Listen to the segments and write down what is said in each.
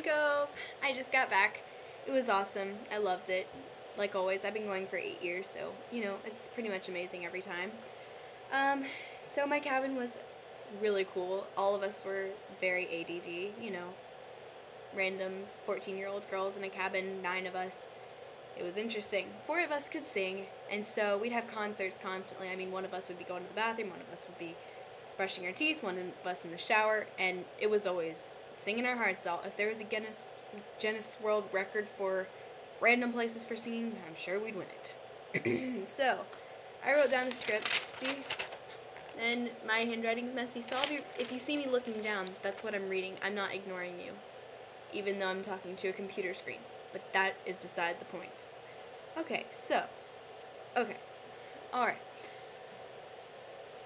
Pine Cove. I just got back. It was awesome. I loved it. Like always, I've been going for 8 years, so, you know, it's pretty much amazing every time. So my cabin was really cool. All of us were very ADD, you know, random 14-year-old girls in a cabin, 9 of us. It was interesting. 4 of us could sing, and so we'd have concerts constantly. I mean, one of us would be going to the bathroom, one of us would be brushing our teeth, one of us in the shower, and it was always singing our hearts out. If there was a Guinness World Record for random places for singing, I'm sure we'd win it. So, I wrote down the script, see? And my handwriting's messy, so if you see me looking down, that's what I'm reading. I'm not ignoring you, even though I'm talking to a computer screen. But that is beside the point. Okay, alright.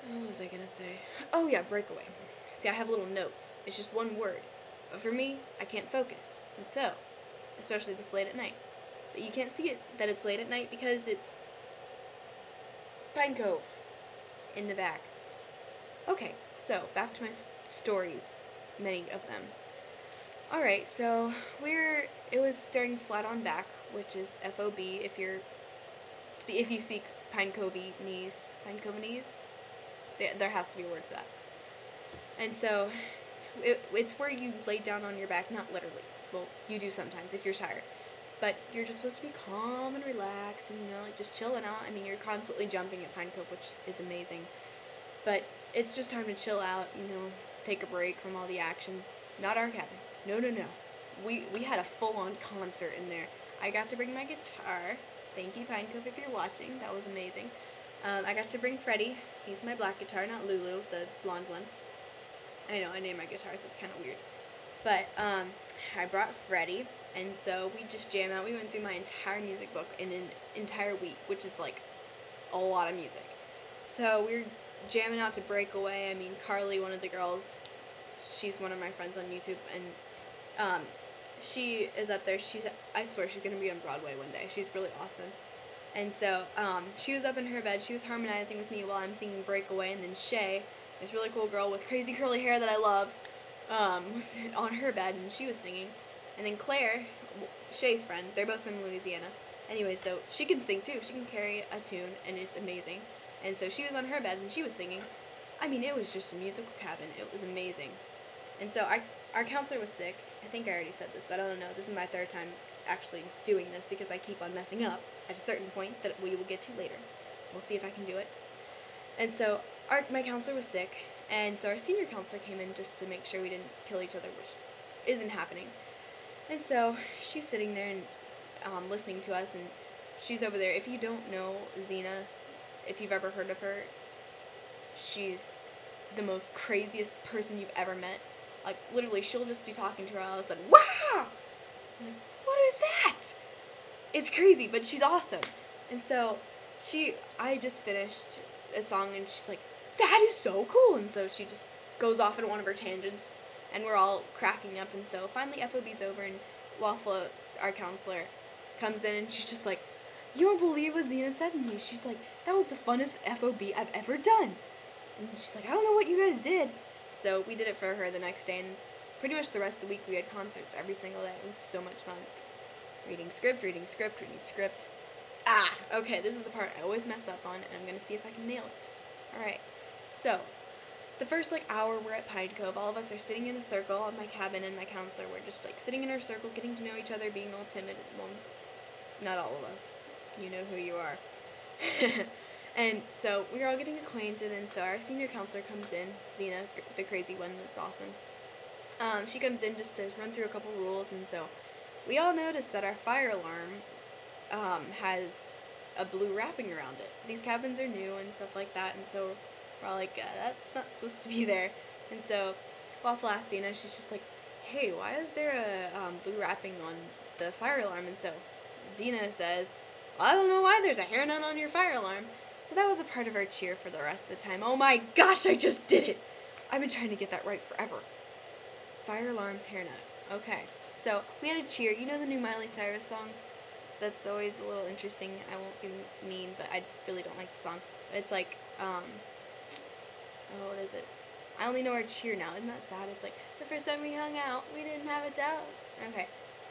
What was I gonna say? Oh yeah, breakaway. See, I have little notes. It's just one word. But for me, I can't focus. And so, especially this late at night. But you can't see it that it's late at night because it's Pine Cove in the back. Okay, so back to my stories, many of them. Alright, so it was staring flat on back, which is FOB if you speak Pine Coveanese. Pine Coveanese? There has to be a word for that. And so, it's where you lay down on your back, not literally. Well, you do sometimes if you're tired. But you're just supposed to be calm and relaxed and, you know, like just chilling out. I mean, you're constantly jumping at Pine Cove, which is amazing. But it's just time to chill out, you know, take a break from all the action. Not our cabin. No. We had a full-on concert in there. I got to bring my guitar. Thank you, Pine Cove, if you're watching. That was amazing. I got to bring Freddie. He's my black guitar, not Lulu, the blonde one. I know, I named my guitars. It's kind of weird. But I brought Freddie, and so we just jam out. We went through my entire music book in an entire week, which is like a lot of music. So we were jamming out to Breakaway. I mean, Carly, one of the girls, she's one of my friends on YouTube, and she is up there. I swear she's going to be on Broadway one day. She's really awesome. And so, she was up in her bed, she was harmonizing with me while I'm singing Breakaway, and then Shay, this really cool girl with crazy curly hair that I love, was on her bed, and she was singing. And then Claire, Shay's friend, they're both from Louisiana. Anyway, so she can sing too, she can carry a tune, and it's amazing. And so she was on her bed, and she was singing. I mean, it was just a musical cabin, it was amazing. And so, our counselor was sick. I think I already said this, but I don't know, this is my 3rd time actually doing this because I keep on messing up at a certain point that we will get to later. We'll see if I can do it. And so my counselor was sick, and so our senior counselor came in just to make sure we didn't kill each other, which isn't happening. And so she's sitting there and listening to us, and she's over there. If you don't know Zena, if you've ever heard of her, she's the most craziest person you've ever met. Like, literally, she'll just be talking to her all of a sudden, wow! I'm like, what is that? It's crazy, but she's awesome. And so, I just finished a song, and she's like, that is so cool! And so she just goes off on one of her tangents, and we're all cracking up. And so, finally, FOB's over, and Waffle, our counselor, comes in, and she's just like, you won't believe what Zena said to me. She's like, that was the funnest FOB I've ever done. And she's like, I don't know what you guys did. So we did it for her the next day, and pretty much the rest of the week we had concerts every single day. It was so much fun. Reading script. Okay, this is the part I always mess up on, and I'm going to see if I can nail it. Alright, so, the first, hour we're at Pine Cove. All of us are sitting in a circle on my cabin, and my counselor. We're just, sitting in our circle, getting to know each other, being all timid. Well, not all of us. You know who you are. And so we were all getting acquainted, and so our senior counselor comes in, Zena, the crazy one that's awesome. She comes in just to run through a couple rules, and so we all noticed that our fire alarm has a blue wrapping around it. These cabins are new and stuff like that, and so we're all like, that's not supposed to be there. And so Waffle asked Zena, she's just like, hey, why is there a blue wrapping on the fire alarm? And so Zena says, well, I don't know why there's a hairnet on your fire alarm. So that was a part of our cheer for the rest of the time. Oh my gosh, I just did it! I've been trying to get that right forever. Fire alarm's hairnet. Okay. So, we had a cheer. You know the new Miley Cyrus song? That's always a little interesting. I won't be mean, but I really don't like the song. But it's like, oh, what is it? I only know our cheer now. Isn't that sad? It's like, the first time we hung out, we didn't have a doubt. Okay,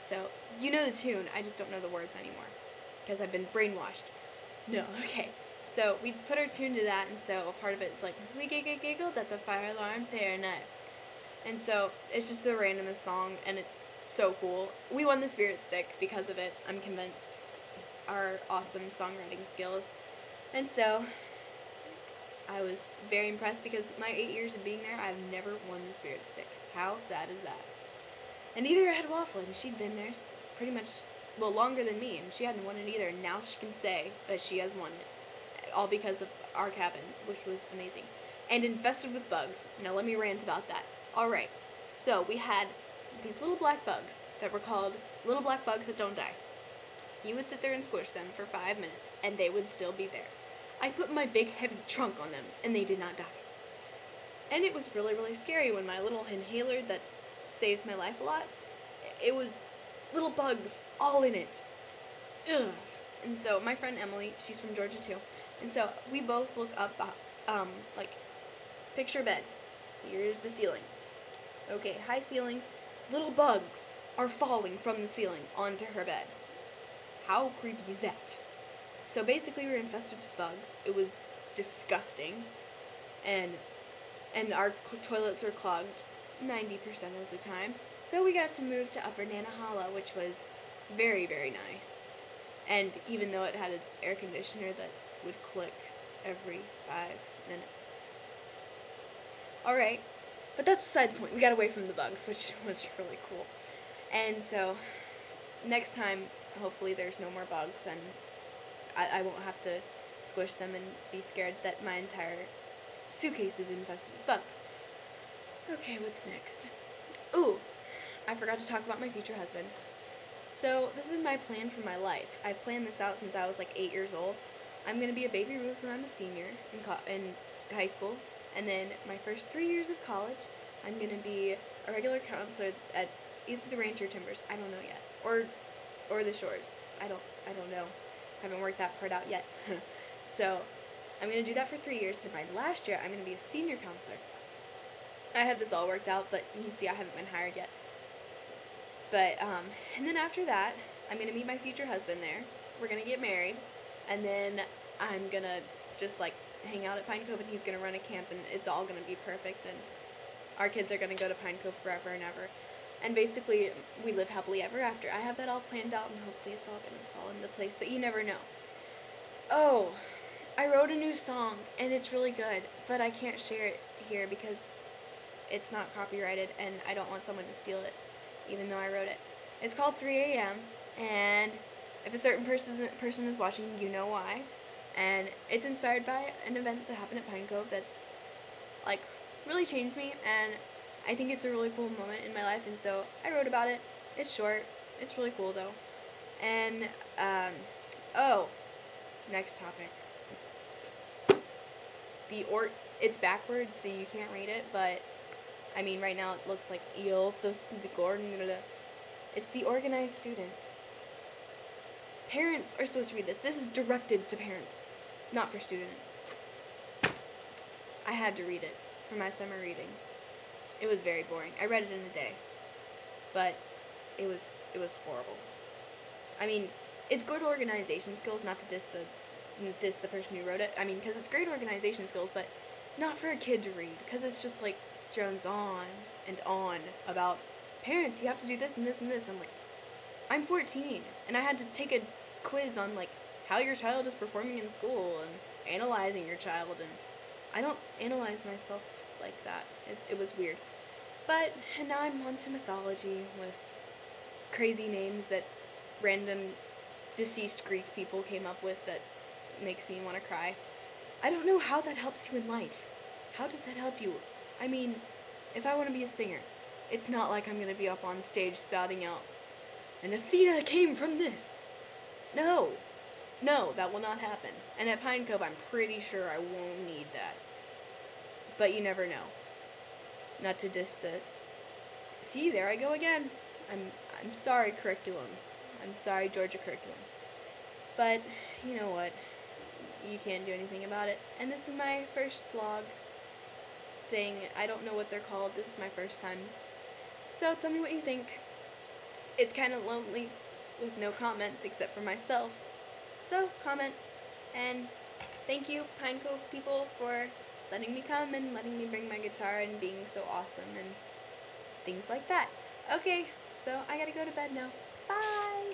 so you know the tune. I just don't know the words anymore because I've been brainwashed. No, okay. So we put our tune to that, and so a part of it's like, we giggled at the fire alarm siren. And so it's just the randomest song, and it's so cool. We won the Spirit Stick because of it, I'm convinced. Our awesome songwriting skills. And so I was very impressed because my 8 years of being there, I've never won the Spirit Stick. How sad is that? And neither had Waffle, and she'd been there pretty much, well, longer than me, and she hadn't won it either, and now she can say that she has won it. All because of our cabin, which was amazing. And infested with bugs. Now let me rant about that. Alright, so we had these little black bugs that were called little black bugs that don't die. You would sit there and squish them for 5 minutes, and they would still be there. I put my big heavy trunk on them, and they did not die. And it was really, really scary when my little inhaler that saves my life a lot, it was little bugs all in it. Ugh. And so my friend Emily, she's from Georgia too, and so we both look up, like, picture a bed. Here's the ceiling. Okay, high ceiling. Little bugs are falling from the ceiling onto her bed. How creepy is that? So basically we were infested with bugs. It was disgusting. And our toilets were clogged 90% of the time. So we got to move to Upper Nantahala, which was very, very nice. And even though it had an air conditioner that would click every 5 minutes. Alright, but that's beside the point. We got away from the bugs, which was really cool. And so, next time, hopefully there's no more bugs, and I won't have to squish them and be scared that my entire suitcase is infested with bugs. Okay, what's next? Ooh, I forgot to talk about my future husband. So, this is my plan for my life. I've planned this out since I was like 8 years old. I'm going to be a baby Ruth when I'm a senior in high school. And then my first 3 years of college, I'm going to be a regular counselor at either the Ranch or Timbers. I don't know yet. Or the Shores. I don't know. I haven't worked that part out yet. So, I'm going to do that for 3 years. Then my last year, I'm going to be a senior counselor. I have this all worked out, but you see I haven't been hired yet. But, and then after that, I'm going to meet my future husband there. We're going to get married. And then I'm going to just, like, hang out at Pine Cove, and he's going to run a camp, and it's all going to be perfect. And our kids are going to go to Pine Cove forever and ever. And basically, we live happily ever after. I have that all planned out, and hopefully it's all going to fall into place. But you never know. Oh, I wrote a new song, and it's really good. But I can't share it here because it's not copyrighted, and I don't want someone to steal it, even though I wrote it. It's called 3 a.m., and if a certain person is watching, you know why. And it's inspired by an event that happened at Pine Cove that's, like, really changed me, and I think it's a really cool moment in my life, and so I wrote about it. It's short. It's really cool, though. And, oh, next topic. It's backwards, so you can't read it, but, I mean, right now it looks like it's the organized student. Parents are supposed to read this. This is directed to parents, not for students. I had to read it for my summer reading. It was very boring. I read it in a day, but it was horrible. I mean, it's good organization skills, not to diss the person who wrote it. I mean, because it's great organization skills, but not for a kid to read, because it's just like drones on and on about parents, you have to do this and this and this. I'm like, I'm 14, and I had to take a quiz on, like, how your child is performing in school and analyzing your child, and I don't analyze myself like that. It was weird. But, and now I'm on to mythology with crazy names that random deceased Greek people came up with that makes me want to cry. I don't know how that helps you in life. How does that help you? I mean, if I want to be a singer, it's not like I'm going to be up on stage spouting out, and Athena came from this. No, that will not happen. And at Pine Cove, I'm pretty sure I won't need that. But you never know. Not to diss the... See, there I go again. I'm sorry, curriculum. I'm sorry, Georgia curriculum. But, you know what? You can't do anything about it. And this is my first vlog. thing. I don't know what they're called. This is my first time. So tell me what you think. It's kind of lonely with no comments except for myself. So comment. And thank you, Pine Cove people, for letting me come and letting me bring my guitar and being so awesome and things like that. Okay, so I gotta go to bed now. Bye!